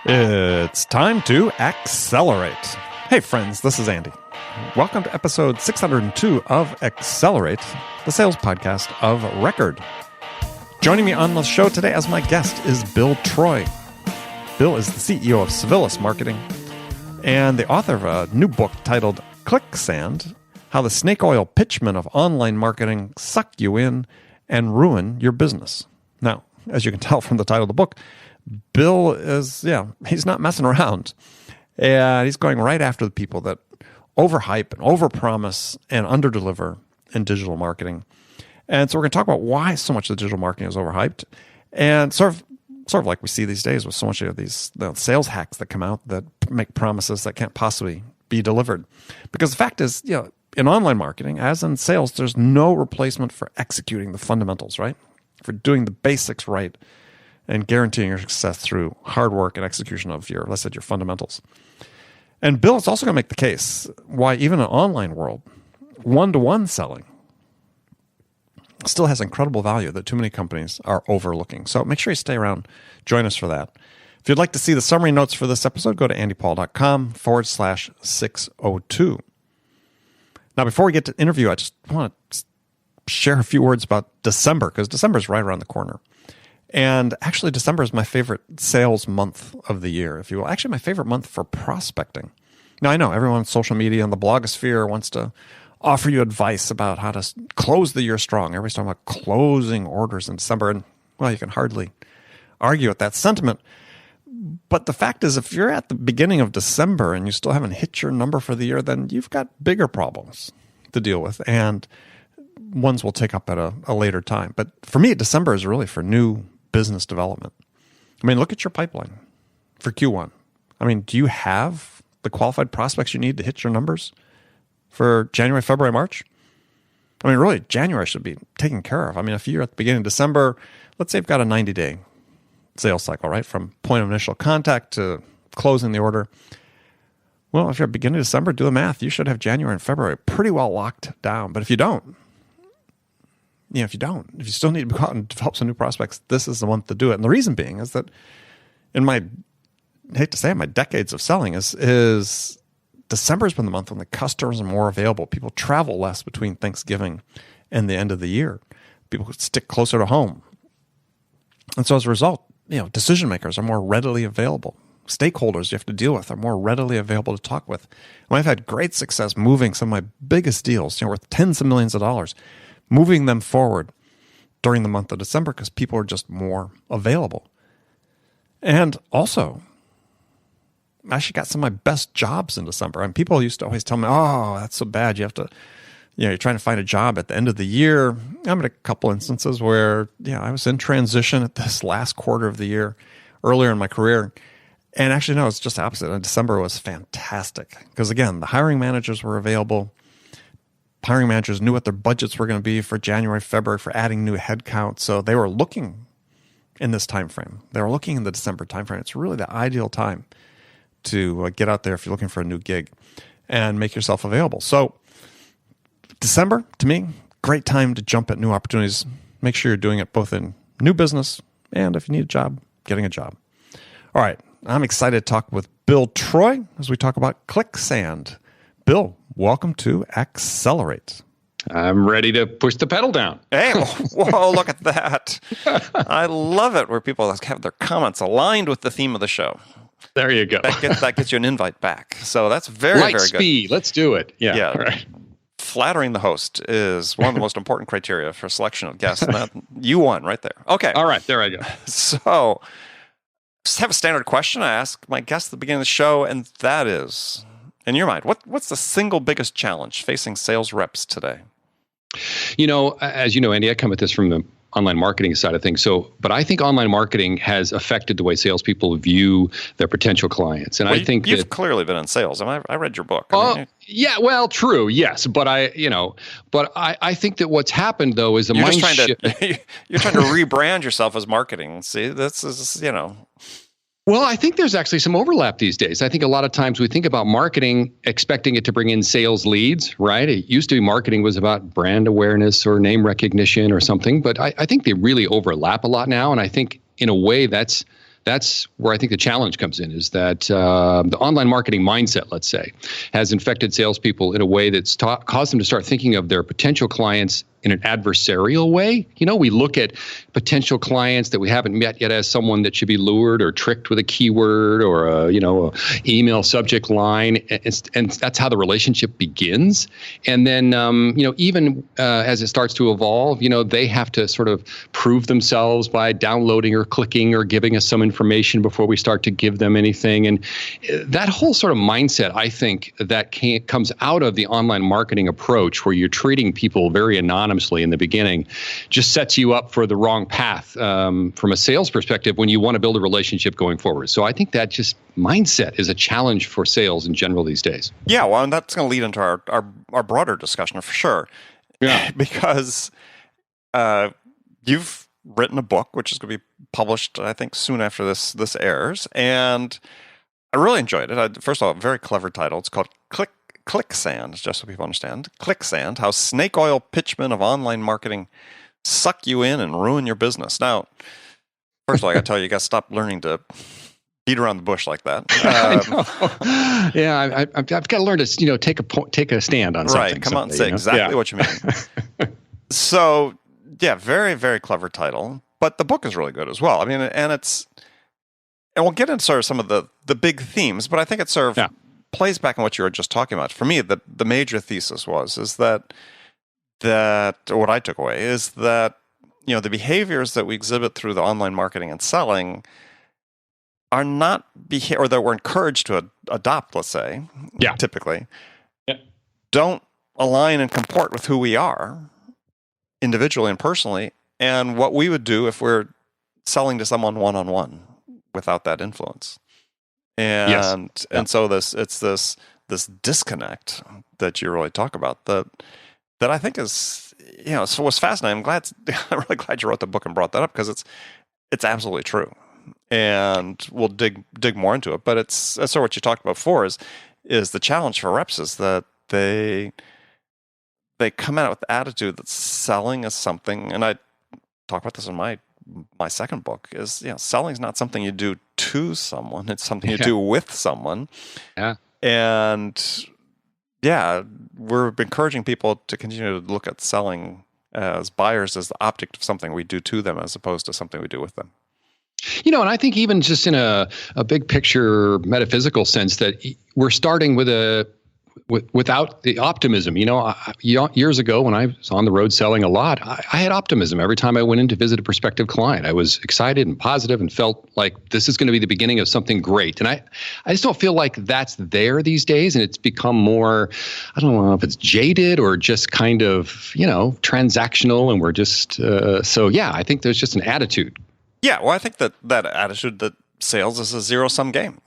It's time to accelerate. Hey friends, this is Andy. Welcome to episode 602 of Accelerate, the sales podcast of record. Joining me on the show today as my guest is Bill Troy. Bill is the CEO of Civilis Marketing and the author of a new book titled Clicksand, How the Snake Oil Pitchmen of Online Marketing Suck You In and Ruin Your Business. Now, as you can tell from the title of the book, Bill is, he's not messing around. And he's going right after the people that overhype and overpromise and underdeliver in digital marketing. And so we're going to talk about why so much of the digital marketing is overhyped, and sort of like we see these days with so much of these sales hacks that come out that make promises that can't possibly be delivered. Because the fact is, in online marketing, as in sales, there's no replacement for executing the fundamentals, right? For doing the basics right and guaranteeing your success through hard work and execution of your fundamentals. And Bill is also going to make the case why even in an online world, one-to-one selling still has incredible value that too many companies are overlooking. So make sure you stay around. Join us for that. If you'd like to see the summary notes for this episode, go to andypaul.com/602. Now, before we get to the interview, I just want to share a few words about December, because December is right around the corner. And actually, December is my favorite sales month of the year, if you will. Actually, my favorite month for prospecting. Now, I know everyone on social media and the blogosphere wants to offer you advice about how to close the year strong. Everybody's talking about closing orders in December. And, well, you can hardly argue with that sentiment. But the fact is, if you're at the beginning of December and you still haven't hit your number for the year, then you've got bigger problems to deal with. And ones we'll take up at a later time. But for me, December is really for new business development. I mean, look at your pipeline for Q1. I mean, do you have the qualified prospects you need to hit your numbers for January, February, March? I mean, really, January should be taken care of. I mean, if you're at the beginning of December, let's say you've got a 90-day sales cycle, right? From point of initial contact to closing the order. Well, if you're at the beginning of December, do the math. You should have January and February pretty well locked down. But if you don't, if you still need to go out and develop some new prospects, this is the month to do it. And the reason being is that in my decades of selling is December has been the month when the customers are more available. People travel less between Thanksgiving and the end of the year. People stick closer to home. And so as a result, decision makers are more readily available. Stakeholders you have to deal with are more readily available to talk with. And I've had great success moving some of my biggest deals, worth tens of millions of dollars, moving them forward during the month of December because people are just more available. And also, I actually got some of my best jobs in December. And people used to always tell me, oh, that's so bad. You have to, you're trying to find a job at the end of the year. I'm in a couple instances where, I was in transition at this last quarter of the year, earlier in my career. And actually, no, it's just the opposite. And December was fantastic because, again, the hiring managers were available. Hiring managers knew what their budgets were going to be for January, February for adding new headcount. So they were looking in this time frame. They were looking in the December time frame. It's really the ideal time to get out there if you're looking for a new gig and make yourself available. So December, to me, great time to jump at new opportunities. Make sure you're doing it both in new business and if you need a job, getting a job. All right, I'm excited to talk with Bill Troy as we talk about Clicksand. Bill, welcome to Accelerate. I'm ready to push the pedal down. Hey, whoa, look at that. I love it where people have their comments aligned with the theme of the show. There you go. That gets you an invite back. So that's very, Light very good. Speed. Let's do it. Yeah. All right. Flattering the host is one of the most important criteria for selection of guests. And that, you won right there. Okay. All right. There I go. So just have a standard question I ask my guests at the beginning of the show, and that is, in your mind, what's the single biggest challenge facing sales reps today? As you know, Andy, I come at this from the online marketing side of things. But I think online marketing has affected the way salespeople view their potential clients. And I think you've clearly been in sales. I read your book. Yeah, well, true, yes, but I think that what's happened though is you're trying to rebrand yourself as marketing. See, this is Well, I think there's actually some overlap these days. I think a lot of times we think about marketing expecting it to bring in sales leads, right? It used to be marketing was about brand awareness or name recognition or something, but I think they really overlap a lot now. And I think in a way that's where I think the challenge comes in, is that the online marketing mindset, let's say, has infected salespeople in a way that's caused them to start thinking of their potential clients in an adversarial way. We look at potential clients that we haven't met yet as someone that should be lured or tricked with a keyword or a email subject line, and that's how the relationship begins. And then even as it starts to evolve, they have to sort of prove themselves by downloading or clicking or giving us some information before we start to give them anything. And that whole sort of mindset, I think, that comes out of the online marketing approach, where you're treating people very anonymously in the beginning, just sets you up for the wrong path from a sales perspective when you want to build a relationship going forward. So I think that just mindset is a challenge for sales in general these days. Yeah, well, and that's going to lead into our broader discussion for sure. Yeah, because you've written a book, which is going to be published, I think, soon after this airs, and I really enjoyed it. First of all, a very clever title. It's called Clicksand, just so people understand. Clicksand, how snake oil pitchmen of online marketing suck you in and ruin your business. Now, first of all, I got to tell you, you got to stop learning to beat around the bush like that. Yeah, I've got to learn to take a stand on something. Right, come on and say exactly what you mean. So, yeah, very, very clever title. But the book is really good as well. I mean, and we'll get into sort of some of the big themes, but I think it sort of plays back on what you were just talking about. For me, the major thesis is that what I took away is that the behaviors that we exhibit through the online marketing and selling are not or that we're encouraged to adopt, let's say, typically, don't align and comport with who we are individually and personally, and what we would do if we're selling to someone one-on-one without that influence. And so it's this disconnect that you really talk about that I think is so was fascinating. I'm really glad you wrote the book and brought that up, because it's absolutely true, and we'll dig more into it. But it's sort of what you talked about before is the challenge for reps is that they come out with the attitude that selling is something, and I talk about this in my second book, is selling is not something you do to someone, it's something you do with someone. And we're encouraging people to continue to look at selling as buyers as the object of something we do to them as opposed to something we do with them. And I think even just in a big picture metaphysical sense, that we're starting without the optimism. Years ago when I was on the road selling a lot, I had optimism every time I went in to visit a prospective client. I was excited and positive and felt like this is going to be the beginning of something great. And I just don't feel like that's there these days. And it's become more, I don't know if it's jaded or just kind of, transactional. And we're just, I think there's just an attitude. Yeah, well, I think that attitude that sales is a zero-sum game.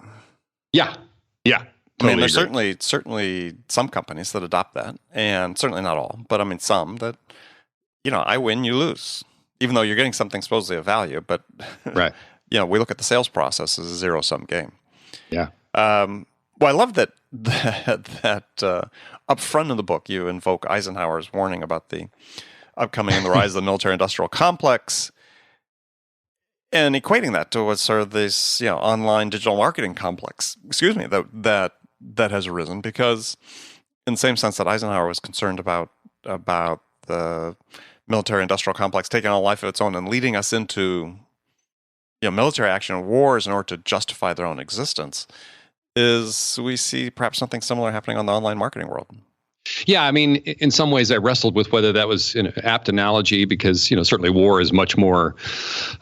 Yeah. Totally. I mean, there's certainly some companies that adopt that, and certainly not all, but I mean some that, I win, you lose, even though you're getting something supposedly of value. But right, we look at the sales process as a zero-sum game. Yeah. Well, I love that up front in the book you invoke Eisenhower's warning about the upcoming and the rise of the military-industrial complex, and equating that to what's sort of this online digital marketing complex. That has arisen, because in the same sense that Eisenhower was concerned about the military-industrial complex taking on a life of its own and leading us into military action and wars in order to justify their own existence, is we see perhaps something similar happening on the online marketing world. Yeah, I mean, in some ways, I wrestled with whether that was an apt analogy, because certainly war is much more,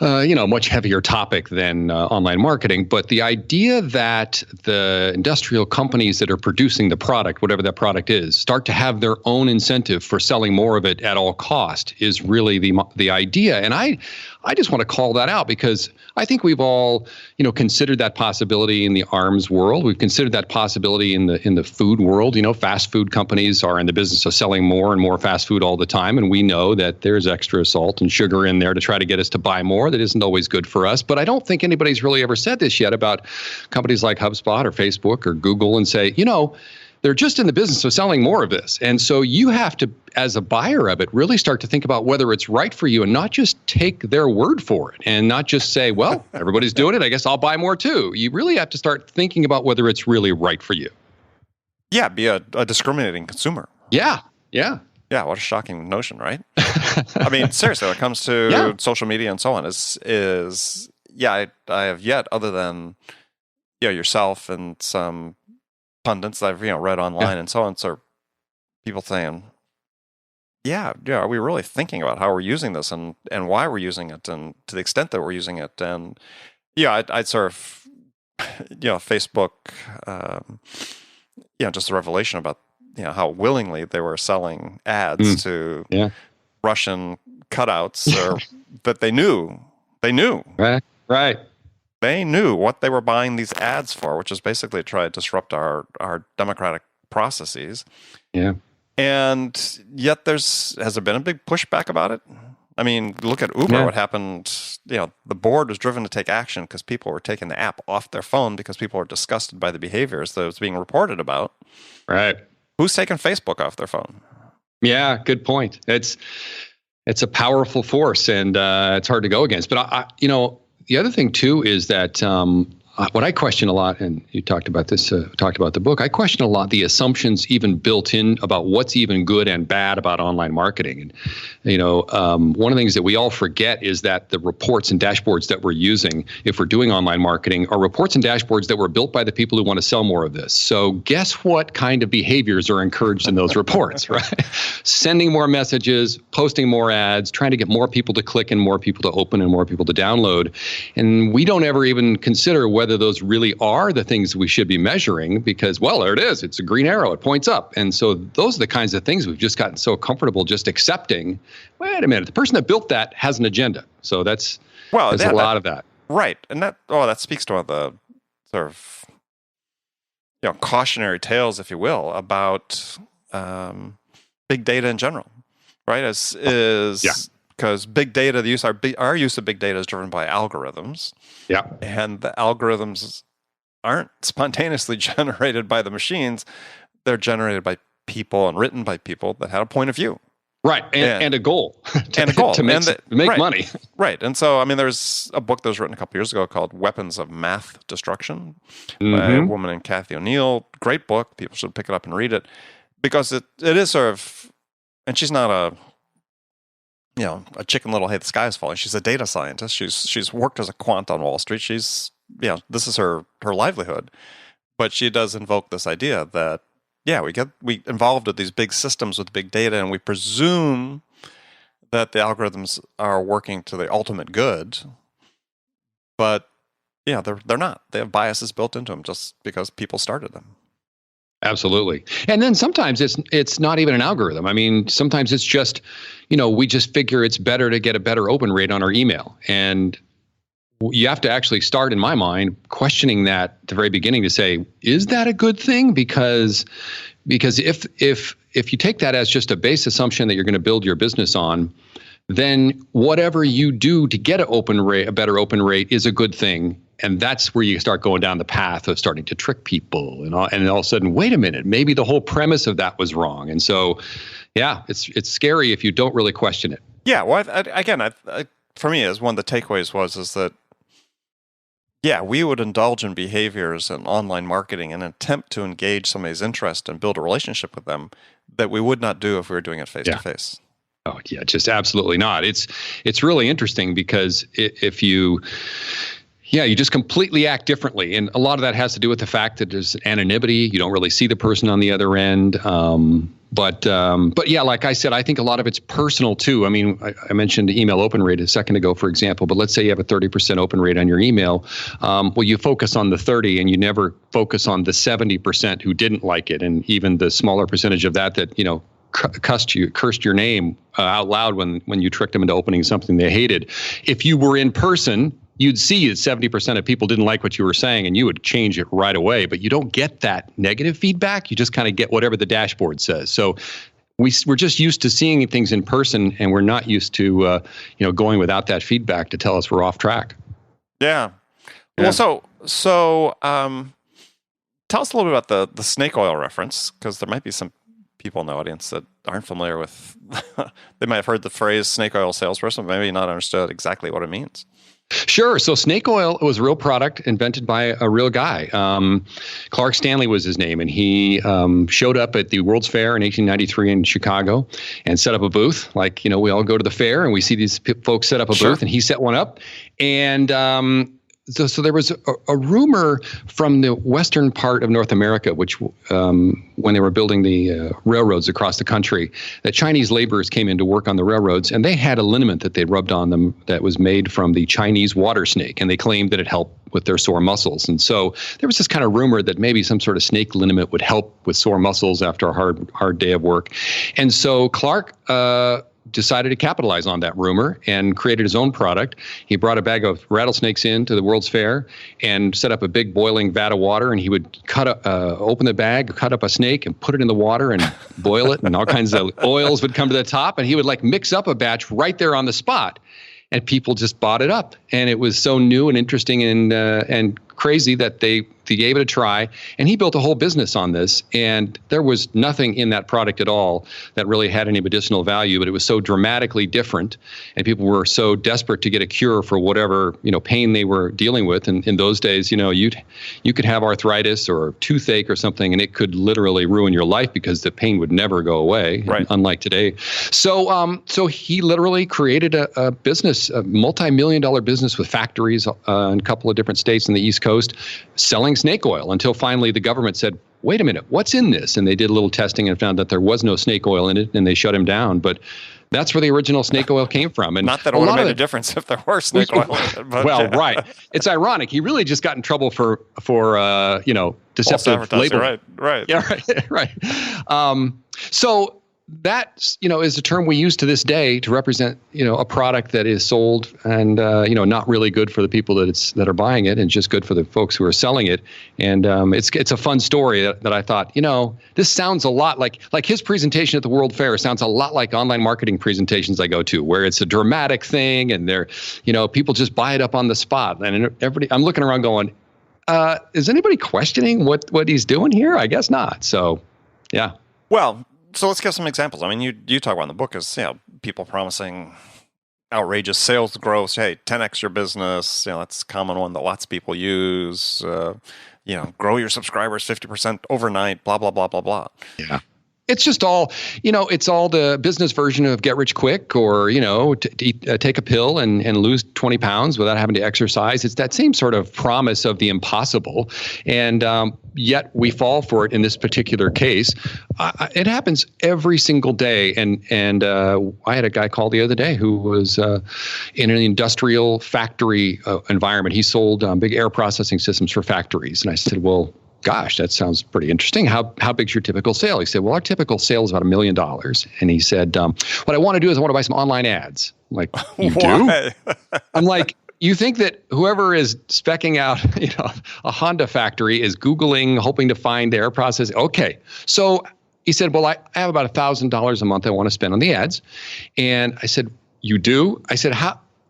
much heavier topic than online marketing. But the idea that the industrial companies that are producing the product, whatever that product is, start to have their own incentive for selling more of it at all cost is really the idea. And I I just want to call that out because I think we've all, considered that possibility in the arms world. We've considered that possibility in the food world. Fast food companies are in the business of selling more and more fast food all the time. And we know that there's extra salt and sugar in there to try to get us to buy more. That isn't always good for us. But I don't think anybody's really ever said this yet about companies like HubSpot or Facebook or Google and say, they're just in the business of selling more of this. And so you have to, as a buyer of it, really start to think about whether it's right for you and not just take their word for it and not just say, well, everybody's doing it, I guess I'll buy more too. You really have to start thinking about whether it's really right for you. Yeah, be a discriminating consumer. Yeah. Yeah, what a shocking notion, right? I mean, seriously, when it comes to social media and so on, I have yet, other than yourself and some pundits that I've read online and so on, so people saying, are we really thinking about how we're using this and why we're using it and to the extent that we're using it? And I'd sort of Facebook, just the revelation about how willingly they were selling ads to Russian cutouts or that they knew right. They knew what they were buying these ads for, which is basically to try to disrupt our democratic processes. Yeah. And yet has there been a big pushback about it? I mean, look at Uber. What happened, the board was driven to take action because people were taking the app off their phone because people were disgusted by the behaviors that was being reported about. Right. Who's taking Facebook off their phone? Yeah, good point. It's a powerful force and it's hard to go against. But the other thing, too, is that what I question a lot, and you talked about this, talked about the book, I question a lot the assumptions even built in about what's even good and bad about online marketing. And, one of the things that we all forget is that the reports and dashboards that we're using, if we're doing online marketing, are reports and dashboards that were built by the people who want to sell more of this. So guess what kind of behaviors are encouraged in those reports, right? Sending more messages, posting more ads, trying to get more people to click and more people to open and more people to download. And we don't ever even consider whether those really are the things we should be measuring because, well, there it is. It's a green arrow. It points up. And so those are the kinds of things we've just gotten so comfortable just accepting. Wait a minute. The person that built that has an agenda. So there's a lot of that. Right. And that speaks to one of the sort of, cautionary tales, if you will, about big data in general, right? Because big data, our use of big data is driven by algorithms. Yeah. And the algorithms aren't spontaneously generated by the machines. They're generated by people and written by people that had a point of view. Right. And a goal. To make money. Right. And so, there's a book that was written a couple years ago called Weapons of Math Destruction by a woman named Kathy O'Neill. Great book. People should pick it up and read it because it is sort of, and she's not a chicken little, hey, the sky is falling. She's a data scientist. She's worked as a quant on Wall Street. This is her livelihood. But she does invoke this idea that, we involved with these big systems with big data, and we presume that the algorithms are working to the ultimate good. But, they're not. They have biases built into them just because people started them. Absolutely. And then sometimes it's not even an algorithm. Sometimes it's just, we just figure it's better to get a better open rate on our email. And you have to actually start, in my mind, questioning that at the very beginning to say, is that a good thing? Because if you take that as just a base assumption that you're going to build your business on, then whatever you do to get a better open rate is a good thing. And that's where you start going down the path of starting to trick people. And all of a sudden, wait a minute, maybe the whole premise of that was wrong. And so, it's scary if you don't really question it. Yeah, well, for me, as one of the takeaways is that, we would indulge in behaviors in online marketing and attempt to engage somebody's interest and build a relationship with them that we would not do if we were doing it face to face. Oh, yeah, just absolutely not. It's really interesting because if you just completely act differently. And a lot of that has to do with the fact that there's anonymity. You don't really see the person on the other end. But like I said, I think a lot of it's personal too. I mentioned email open rate a second ago, for example, but let's say you have a 30% open rate on your email. You focus on the 30 and you never focus on the 70% who didn't like it. And even the smaller percentage of that cursed your name out loud when you tricked them into opening something they hated. If you were in person, you'd see that 70% of people didn't like what you were saying, and you would change it right away. But you don't get that negative feedback. You just kind of get whatever the dashboard says. So we're just used to seeing things in person, and we're not used to going without that feedback to tell us we're off track. Yeah. Well, so tell us a little bit about the snake oil reference, because there might be some people in the audience that aren't familiar with. They might have heard the phrase snake oil salesperson, but maybe not understood exactly what it means. Sure. So snake oil was a real product invented by a real guy. Clark Stanley was his name, and he showed up at the World's Fair in 1893 in Chicago and set up a booth. Like, we all go to the fair and we see these folks set up a booth, and he set one up. And so there was a rumor from the western part of North America, which when they were building the railroads across the country, that Chinese laborers came in to work on the railroads, and they had a liniment that they rubbed on them that was made from the Chinese water snake, and they claimed that it helped with their sore muscles. And so there was this kind of rumor that maybe some sort of snake liniment would help with sore muscles after a hard day of work. And so Clark decided to capitalize on that rumor and created his own product. He brought a bag of rattlesnakes into the World's Fair and set up a big boiling vat of water, and he would open the bag, cut up a snake and put it in the water and boil it, and all kinds of oils would come to the top, and he would mix up a batch right there on the spot. And people just bought it up, and it was so new and interesting and crazy that they gave it a try. And he built a whole business on this, and there was nothing in that product at all that really had any medicinal value, but it was so dramatically different, and people were so desperate to get a cure for whatever pain they were dealing with. And in those days, you could have arthritis or toothache or something, and it could literally ruin your life because the pain would never go away, right, unlike today. So he literally created a business, a multi-million-dollar business with factories in a couple of different states in the East Coast, selling snake oil, until finally the government said, wait a minute, what's in this? And they did a little testing and found that there was no snake oil in it, and they shut him down. But that's where the original snake oil came from. And not that it would have made a difference if there were snake oil in it. But well, right. It's ironic. He really just got in trouble for deceptive labeling. Right. Yeah, right. So that is a term we use to this day to represent a product that is sold and not really good for the people that are buying it, and just good for the folks who are selling it. And it's a fun story that I thought, this sounds a lot like his presentation at the World Fair sounds a lot like online marketing presentations I go to, where it's a dramatic thing and they're people just buy it up on the spot, and everybody, I'm looking around going, is anybody questioning what he's doing here? I guess not. So yeah. Well, so let's give some examples. I mean, you talk about in the book is people promising outrageous sales growth. Hey, 10x your business. That's a common one that lots of people use. Grow your subscribers 50% overnight. Blah blah blah blah blah. Yeah. It's just all, it's all the business version of get rich quick, or, take a pill and lose 20 pounds without having to exercise. It's that same sort of promise of the impossible. And yet we fall for it in this particular case. It happens every single day. And I had a guy call the other day who was in an industrial factory environment. He sold big air processing systems for factories. And I said, well, gosh, that sounds pretty interesting. How big's your typical sale? He said, well, our typical sale is about $1 million. And he said, what I want to do is I want to buy some online ads. I'm like, you do? I'm like, you think that whoever is speccing out, a Honda factory is Googling, hoping to find air processing? Okay. So he said, well, I have about $1,000 a month I want to spend on the ads. And I said, you do? I said,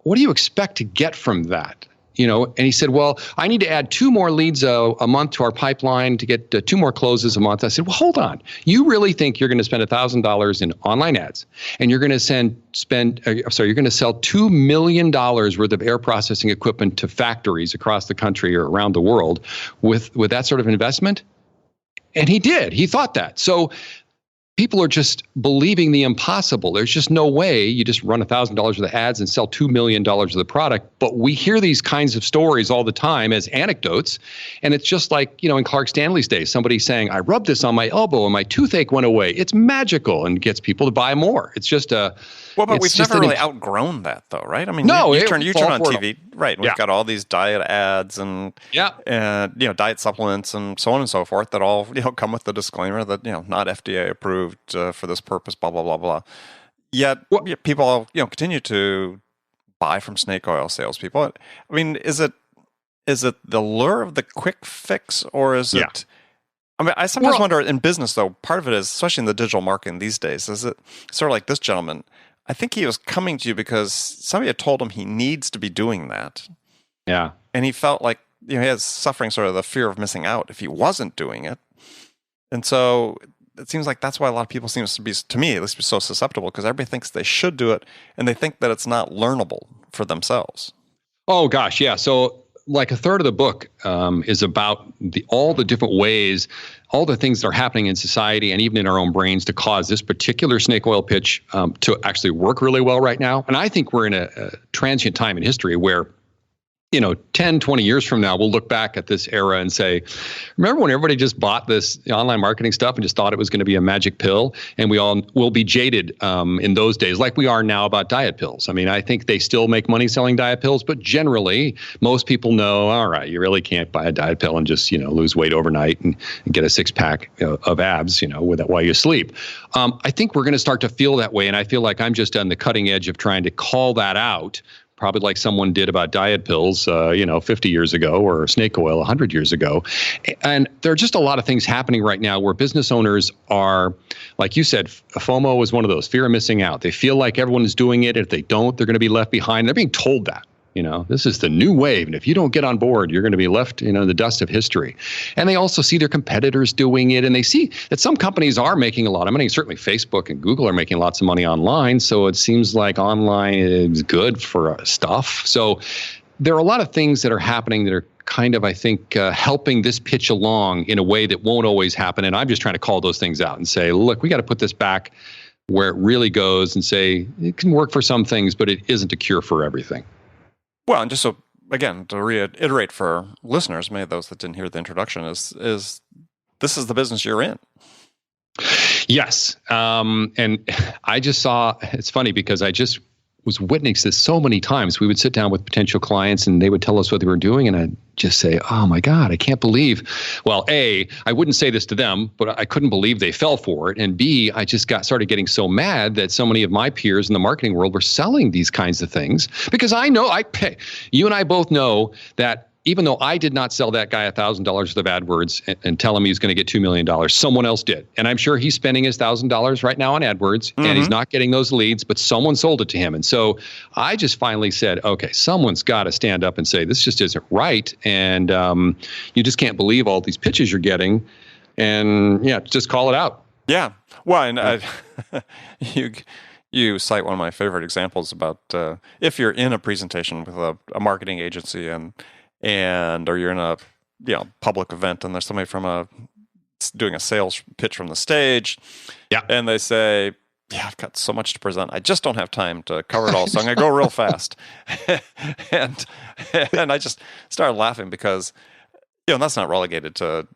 what do you expect to get from that? And he said, well, I need to add 2 more leads a month to our pipeline to get 2 more closes a month. I said, well, hold on. You really think you're going to spend $1,000 in online ads, and you're going to sell $2 million worth of air processing equipment to factories across the country or around the world with that sort of investment? And he did. He thought that. So people are just believing the impossible. There's just no way you just run $1,000 worth of ads and sell $2 million of the product. But we hear these kinds of stories all the time as anecdotes. And it's just like, in Clark Stanley's day, somebody saying, I rubbed this on my elbow and my toothache went away. It's magical, and gets people to buy more. It's just Well, but it's we've just never an really outgrown that, though, right? I mean, No, you it turn fall on for it. TV, right? We've got all these diet ads and diet supplements and so on and so forth that all come with the disclaimer that not FDA approved for this purpose, blah blah blah blah. Yet people continue to buy from snake oil salespeople. I mean, is it the lure of the quick fix, or is it? I mean, I sometimes wonder in business, though, part of it is, especially in the digital marketing these days, is it sort of like this gentleman? I think he was coming to you because somebody had told him he needs to be doing that. Yeah. And he felt like he was suffering sort of the fear of missing out if he wasn't doing it. And so it seems like that's why a lot of people seem to be, to me at least, so susceptible, because everybody thinks they should do it, and they think that it's not learnable for themselves. Oh, gosh, yeah. So like a third of the book is about all the different ways, all the things that are happening in society and even in our own brains to cause this particular snake oil pitch to actually work really well right now. And I think we're in a transient time in history where 10, 20 years from now, we'll look back at this era and say, remember when everybody just bought this online marketing stuff and just thought it was going to be a magic pill? And we all will be jaded in those days, like we are now about diet pills. I mean, I think they still make money selling diet pills, but generally, most people know, all right, you really can't buy a diet pill and just, lose weight overnight and get a six-pack of abs, with that while you sleep. I think we're going to start to feel that way. And I feel like I'm just on the cutting edge of trying to call that out, probably like someone did about diet pills, 50 years ago, or snake oil 100 years ago. And there are just a lot of things happening right now where business owners are, like you said, FOMO is one of those, fear of missing out. They feel like everyone is doing it. If they don't, they're going to be left behind. They're being told that. This is the new wave. And if you don't get on board, you're going to be left, in the dust of history. And they also see their competitors doing it. And they see that some companies are making a lot of money. Certainly Facebook and Google are making lots of money online. So it seems like online is good for stuff. So there are a lot of things that are happening that are kind of, I think, helping this pitch along in a way that won't always happen. And I'm just trying to call those things out and say, look, we got to put this back where it really goes and say it can work for some things, but it isn't a cure for everything. Well, and just so, again, to reiterate for listeners, maybe those that didn't hear the introduction, is this is the business you're in. Yes. And I just saw, it's funny because I just was witnessing this so many times. We would sit down with potential clients and they would tell us what they were doing. And I'd just say, oh my God, I can't believe, well, A, I wouldn't say this to them, but I couldn't believe they fell for it. And B, I just started getting so mad that so many of my peers in the marketing world were selling these kinds of things, because I know you and I both know that even though I did not sell that guy $1,000 worth of AdWords and tell him he's going to get $2 million, someone else did. And I'm sure he's spending his $1,000 right now on AdWords, and he's not getting those leads, but someone sold it to him. And so I just finally said, okay, someone's got to stand up and say, this just isn't right. And you just can't believe all these pitches you're getting. And just call it out. Yeah. Well, and you cite one of my favorite examples about if you're in a presentation with a marketing agency or you're in a public event and there's somebody doing a sales pitch from the stage, and they say, I've got so much to present, I just don't have time to cover it all, so I'm going to go real fast. and I just started laughing because that's not relegated to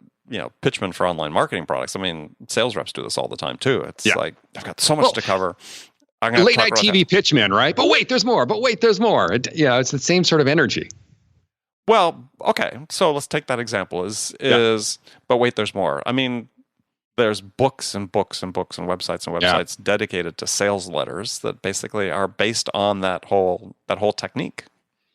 pitchmen for online marketing products. I mean, sales reps do this all the time too. It's like, I've got so much to cover. Late night TV pitchmen, right? But wait, there's more. It's the same sort of energy. Well, okay, so let's take that example. But wait, there's more. I mean, there's books and books and books and websites dedicated to sales letters that basically are based on that whole technique.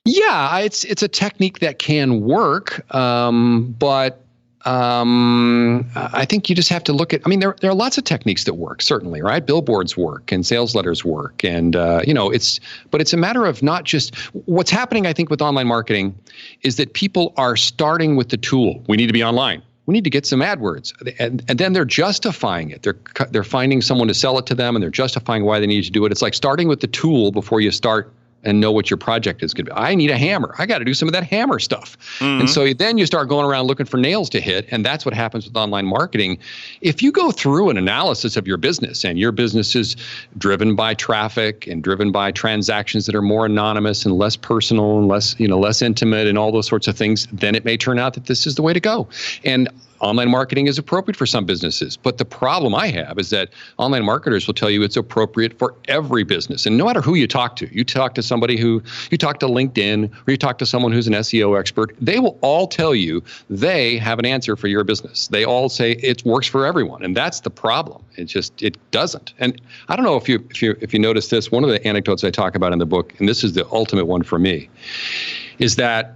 Yeah, it's a technique that can work, but I think you just have to look at, there are lots of techniques that work, certainly, right? Billboards work and sales letters work. And, but it's a matter of not just what's happening, I think, with online marketing is that people are starting with the tool. We need to be online. We need to get some AdWords. And then they're justifying it. They're finding someone to sell it to them and they're justifying why they need to do it. It's like starting with the tool before you start and know what your project is going to be. I need a hammer. I got to do some of that hammer stuff. And so then you start going around looking for nails to hit. And that's what happens with online marketing. If you go through an analysis of your business and your business is driven by traffic and driven by transactions that are more anonymous and less personal and less intimate and all those sorts of things, then it may turn out that this is the way to go. And online marketing is appropriate for some businesses. But the problem I have is that online marketers will tell you it's appropriate for every business. And no matter who you talk to somebody you talk to LinkedIn, or you talk to someone who's an SEO expert, they will all tell you they have an answer for your business. They all say it works for everyone. And that's the problem. It doesn't. And I don't know if you notice this, one of the anecdotes I talk about in the book, and this is the ultimate one for me, is that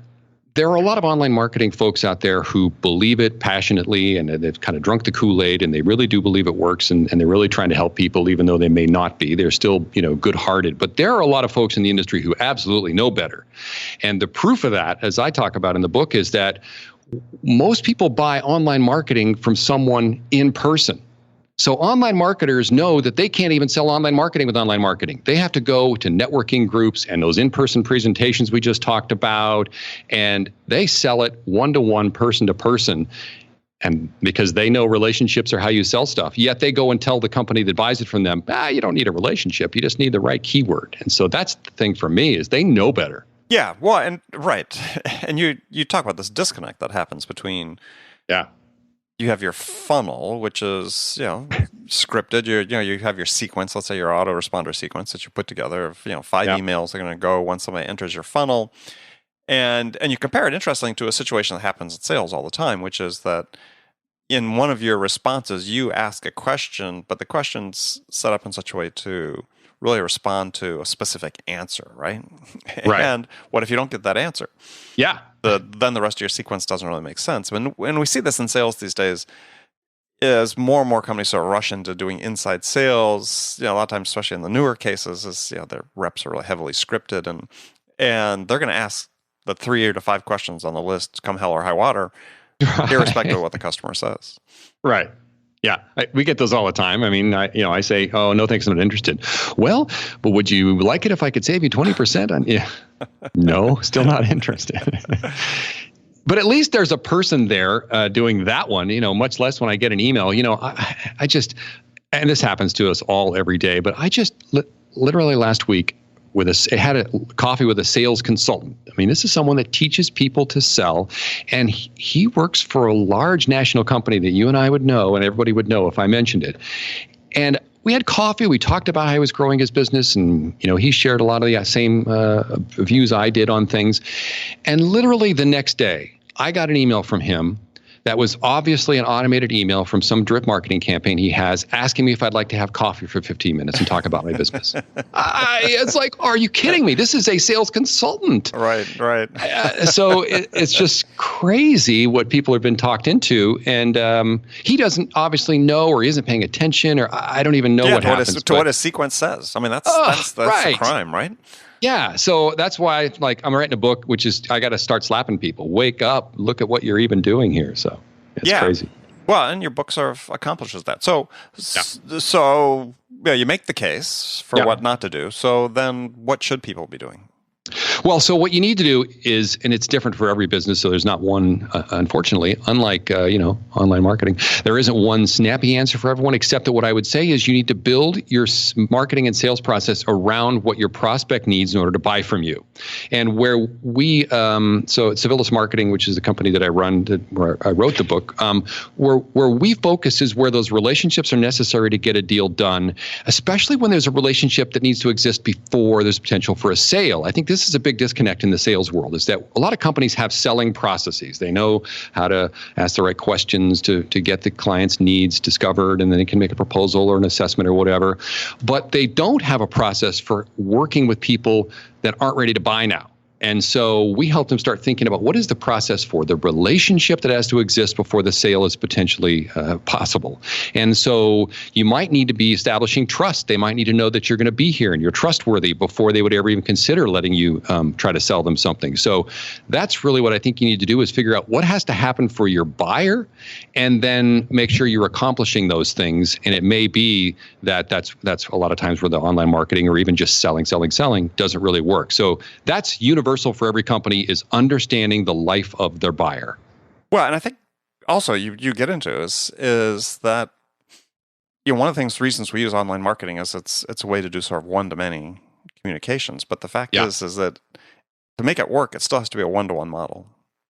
there are a lot of online marketing folks out there who believe it passionately, and they've kind of drunk the Kool-Aid, and they really do believe it works, and they're really trying to help people, even though they may not be. They're still, good-hearted. But there are a lot of folks in the industry who absolutely know better. And the proof of that, as I talk about in the book, is that most people buy online marketing from someone in person. So online marketers know that they can't even sell online marketing with online marketing. They have to go to networking groups and those in-person presentations we just talked about, and they sell it one-to-one, person-to-person. And because they know relationships are how you sell stuff, yet they go and tell the company that buys it from them, you don't need a relationship, you just need the right keyword. And so that's the thing for me, is they know better. Yeah, well, and right. And you talk about this disconnect that happens between you have your funnel, which is, scripted. You have your sequence. Let's say your autoresponder sequence that you put together of, 5 emails are going to go once somebody enters your funnel. And you compare it, interestingly, to a situation that happens in sales all the time, which is that in one of your responses, you ask a question, but the question's set up in such a way to really respond to a specific answer, right? Right. And what if you don't get that answer? Yeah. Then the rest of your sequence doesn't really make sense. When we see this in sales these days, as more and more companies sort of rush into doing inside sales, a lot of times, especially in the newer cases, is their reps are really heavily scripted, and they're going to ask the 3 to 5 questions on the list, come hell or high water, irrespective of what the customer says. Right. Yeah, we get those all the time. I mean, I say, "Oh, no, thanks, I'm not interested." Well, but would you like it if I could save you 20% on? Yeah, no, still not interested. But at least there's a person there doing that one. Much less when I get an email. I just, and this happens to us all every day. But I just literally last week had a coffee with a sales consultant. I mean, this is someone that teaches people to sell, and he works for a large national company that you and I would know, and everybody would know if I mentioned it. And we had coffee. We talked about how he was growing his business, and he shared a lot of the same views I did on things. And literally the next day, I got an email from him that was obviously an automated email from some drip marketing campaign he has, asking me if I'd like to have coffee for 15 minutes and talk about my business. It's like, are you kidding me? This is a sales consultant. Right. So it's just crazy what people have been talked into. And he doesn't obviously know, or he isn't paying attention, or I don't even know what happens. What his sequence says. I mean, that's right. The crime, right? Yeah, so that's why, I'm writing a book, which is I got to start slapping people. Wake up! Look at what you're even doing here. So it's crazy. Well, and your book sort of accomplishes that. So you make the case for what not to do. So then, what should people be doing? Well, so what you need to do is, and it's different for every business, so there's not one, unfortunately, unlike, online marketing, there isn't one snappy answer for everyone, except that what I would say is you need to build your marketing and sales process around what your prospect needs in order to buy from you. And where we, so at Civilis Marketing, which is the company that I run, where I wrote the book, where we focus is where those relationships are necessary to get a deal done, especially when there's a relationship that needs to exist before there's potential for a sale. I think this is a big disconnect in the sales world, is that a lot of companies have selling processes. They know how to ask the right questions to get the client's needs discovered, and then they can make a proposal or an assessment or whatever. But they don't have a process for working with people that aren't ready to buy now. And so we help them start thinking about what is the process for the relationship that has to exist before the sale is potentially possible. And so you might need to be establishing trust. They might need to know that you're going to be here and you're trustworthy before they would ever even consider letting you try to sell them something. So that's really what I think you need to do, is figure out what has to happen for your buyer, and then make sure you're accomplishing those things. And it may be that that's a lot of times where the online marketing, or even just selling doesn't really work. So that's universal for every company, is understanding the life of their buyer. Well, and I think also you get into is that one of the reasons we use online marketing is it's a way to do sort of one-to-many communications. But the fact is that to make it work, it still has to be a one-to-one model.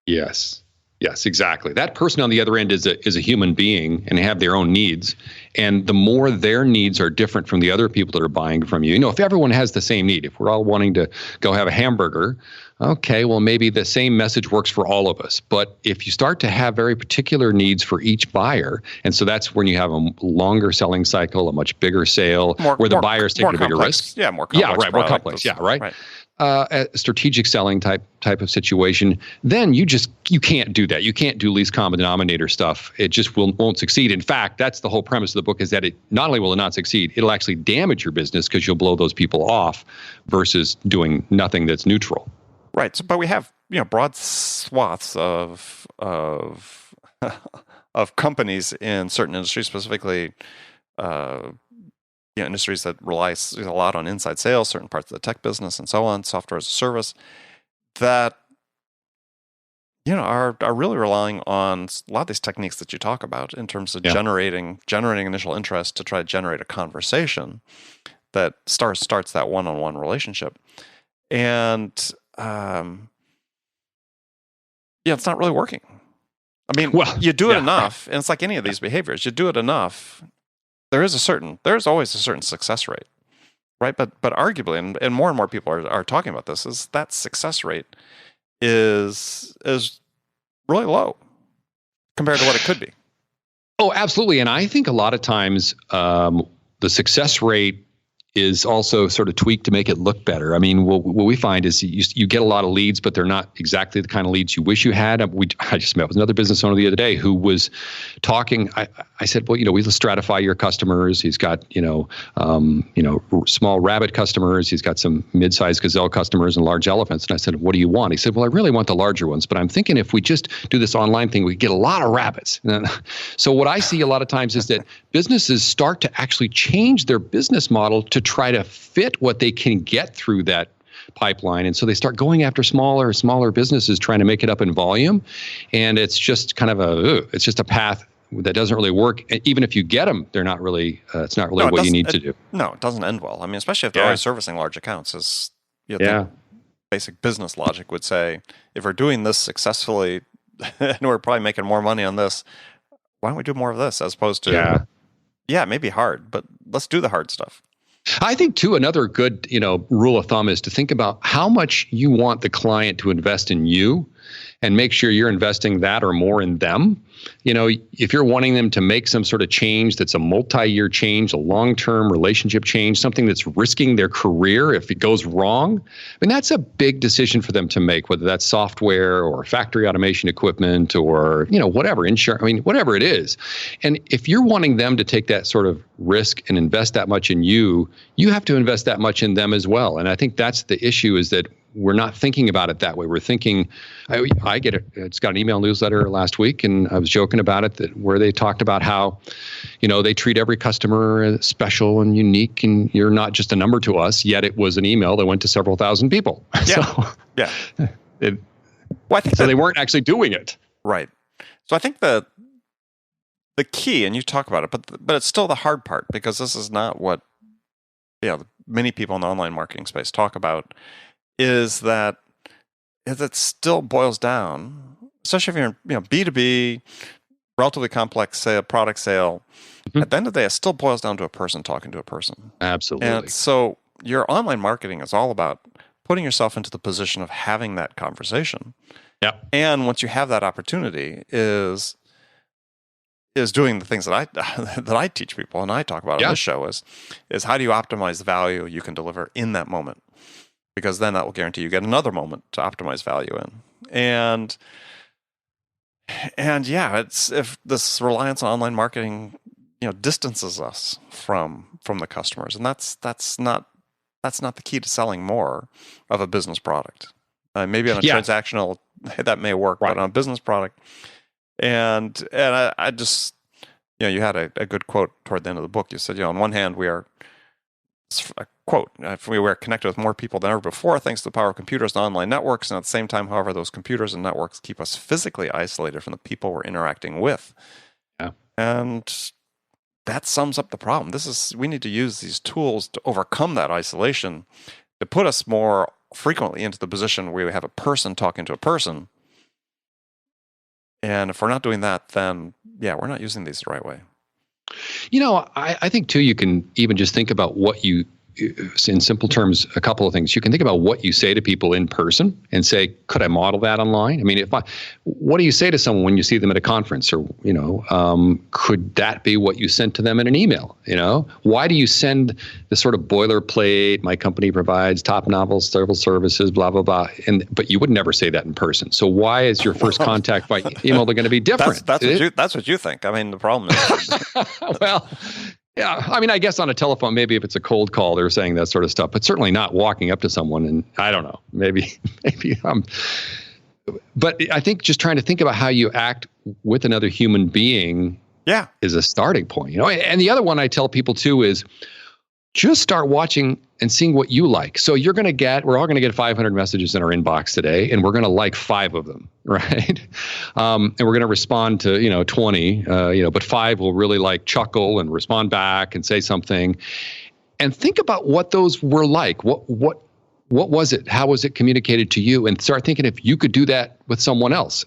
Yes. Yes, exactly. That person on the other end is a human being and have their own needs. And the more their needs are different from the other people that are buying from you, if everyone has the same need, if we're all wanting to go have a hamburger, okay, well, maybe the same message works for all of us. But if you start to have very particular needs for each buyer, and so that's when you have a longer selling cycle, a much bigger sale, where the buyers take a bigger risk. Yeah, more complex. Yeah, right, more complex. Yeah, right. A strategic selling type of situation, then you can't do that. You can't do least common denominator stuff. It just won't succeed. In fact, that's the whole premise of the book, is that it not only will it not succeed, it'll actually damage your business because you'll blow those people off versus doing nothing that's neutral. Right. So, but we have broad swaths of of companies in certain industries, specifically industries that rely a lot on inside sales, certain parts of the tech business, and so on, software as a service, that are really relying on a lot of these techniques that you talk about in terms of generating initial interest to try to generate a conversation that starts that one-on-one relationship. And it's not really working. I mean, you do it enough, and it's like any of these behaviors. You do it enough, there's always a certain success rate, right? But arguably, and more people are talking about this, is that success rate is really low compared to what it could be. Oh, absolutely. And I think a lot of times the success rate is also sort of tweaked to make it look better. I mean, what we find is you get a lot of leads, but they're not exactly the kind of leads you wish you had. I just met with another business owner the other day who was talking. I said, well, we stratify your customers. He's got, small rabbit customers. He's got some mid-sized gazelle customers and large elephants. And I said, what do you want? He said, well, I really want the larger ones, but I'm thinking if we just do this online thing, we get a lot of rabbits. So what I see a lot of times is that businesses start to actually change their business model to try to fit what they can get through that pipeline. And so they start going after smaller businesses, trying to make it up in volume. And it's just kind of it's just a path that doesn't really work. Even if you get them, they're not really, it's not really what you need to do. No, it doesn't end well. I mean, especially if they're always servicing large accounts, basic business logic would say, if we're doing this successfully and we're probably making more money on this, why don't we do more of this as opposed to, it may be hard, but let's do the hard stuff. I think, too, another good, rule of thumb is to think about how much you want the client to invest in you and make sure you're investing that or more in them. If you're wanting them to make some sort of change that's a multi-year change, a long-term relationship change, something that's risking their career if it goes wrong, I mean, that's a big decision for them to make, whether that's software or factory automation equipment or, whatever, insurance, whatever it is. And if you're wanting them to take that sort of risk and invest that much in you, you have to invest that much in them as well. And I think that's the issue, is that we're not thinking about it that way. We're thinking, I get it. It's got an email newsletter last week, and I was joking about it, where they talked about how, they treat every customer special and unique, and you're not just a number to us. Yet it was an email that went to several thousand people. Yeah. So they weren't actually doing it. Right. So I think the key, and you talk about it, but it's still the hard part, because this is not what many people in the online marketing space talk about. Is that it still boils down, especially if you're in B2B, relatively complex product sale. Mm-hmm. At the end of the day, it still boils down to a person talking to a person. Absolutely. And so your online marketing is all about putting yourself into the position of having that conversation. Yeah. And once you have that opportunity, is doing the things that I teach people and I talk about on this show is how do you optimize the value you can deliver in that moment? Because then that will guarantee you get another moment to optimize value in. And it's if this reliance on online marketing, distances us from the customers, and that's not the key to selling more of a business product. Maybe on a transactional that may work, but on a business product, and I just you had a good quote toward the end of the book. You said on one hand we are. A quote, we were connected with more people than ever before thanks to the power of computers and online networks. And at the same time, however, those computers and networks keep us physically isolated from the people we're interacting with. Yeah. And that sums up the problem. We need to use these tools to overcome that isolation, to put us more frequently into the position where we have a person talking to a person. And if we're not doing that, then yeah, we're not using these the right way. I think too, you can even just think about what you, in simple terms, a couple of things. You can think about what you say to people in person and say, could I model that online? I mean, what do you say to someone when you see them at a conference, or, could that be what you sent to them in an email? Why do you send the sort of boilerplate, my company provides top novels, several services, blah, blah, blah, but you would never say that in person. So why is your first contact by email going to be different? That's what you think. I mean, the problem is, well, yeah, I mean, I guess on a telephone, maybe if it's a cold call, they're saying that sort of stuff, but certainly not walking up to someone and I don't know, maybe. But I think just trying to think about how you act with another human being is a starting point, And the other one I tell people too is just start watching and seeing what you like. So we're all going to get 500 messages in our inbox today, and we're going to like 5 of them, right? And we're going to respond to, 20, but 5 will really like chuckle and respond back and say something. And think about what those were like. What was it? How was it communicated to you? And start thinking if you could do that with someone else.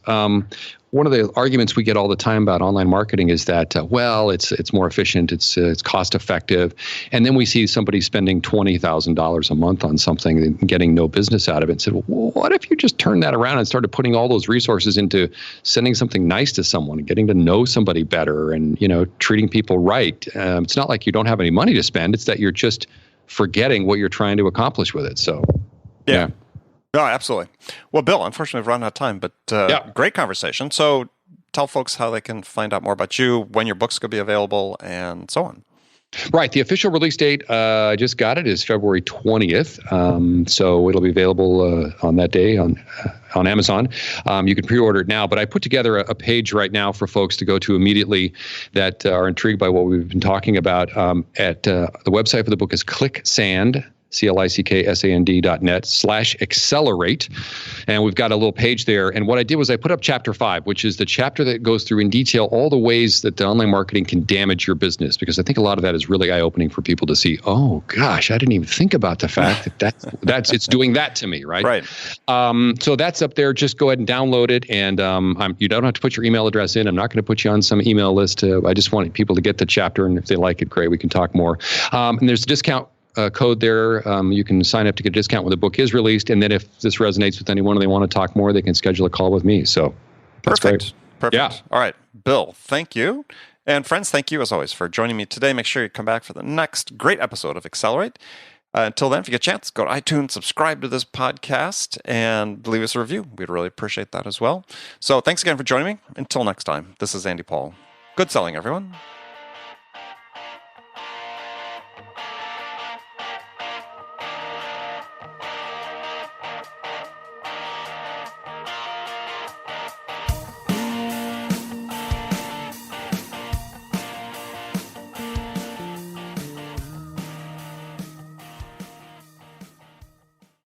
One of the arguments we get all the time about online marketing is that, it's more efficient, it's cost effective. And then we see somebody spending $20,000 a month on something and getting no business out of it and said, well, what if you just turned that around and started putting all those resources into sending something nice to someone and getting to know somebody better and, treating people right? It's not like you don't have any money to spend. It's that you're just forgetting what you're trying to accomplish with it. So, yeah. No, absolutely. Well, Bill, unfortunately, we've run out of time, but great conversation. So tell folks how they can find out more about you, when your book's going to be available, and so on. Right. The official release date, I just got it, is February 20th. So it'll be available on that day on Amazon. You can pre-order it now, but I put together a page right now for folks to go to immediately that are intrigued by what we've been talking about. At the website for the book is Clicksand. clicksand.net/accelerate. And we've got a little page there. And what I did was I put up chapter 5, which is the chapter that goes through in detail all the ways that the online marketing can damage your business. Because I think a lot of that is really eye-opening for people to see, oh gosh, I didn't even think about the fact that it's doing that to me, right? Right. So that's up there. Just go ahead and download it. And you don't have to put your email address in. I'm not going to put you on some email list. I just want people to get the chapter. And if they like it, great, we can talk more. And there's a discount code there. You can sign up to get a discount when the book is released. And then if this resonates with anyone and they want to talk more, they can schedule a call with me. So that's Perfect. Yeah. All right. Bill, thank you. And friends, thank you as always for joining me today. Make sure you come back for the next great episode of Accelerate. Until then, if you get a chance, go to iTunes, subscribe to this podcast, and leave us a review. We'd really appreciate that as well. So thanks again for joining me. Until next time, this is Andy Paul. Good selling, everyone.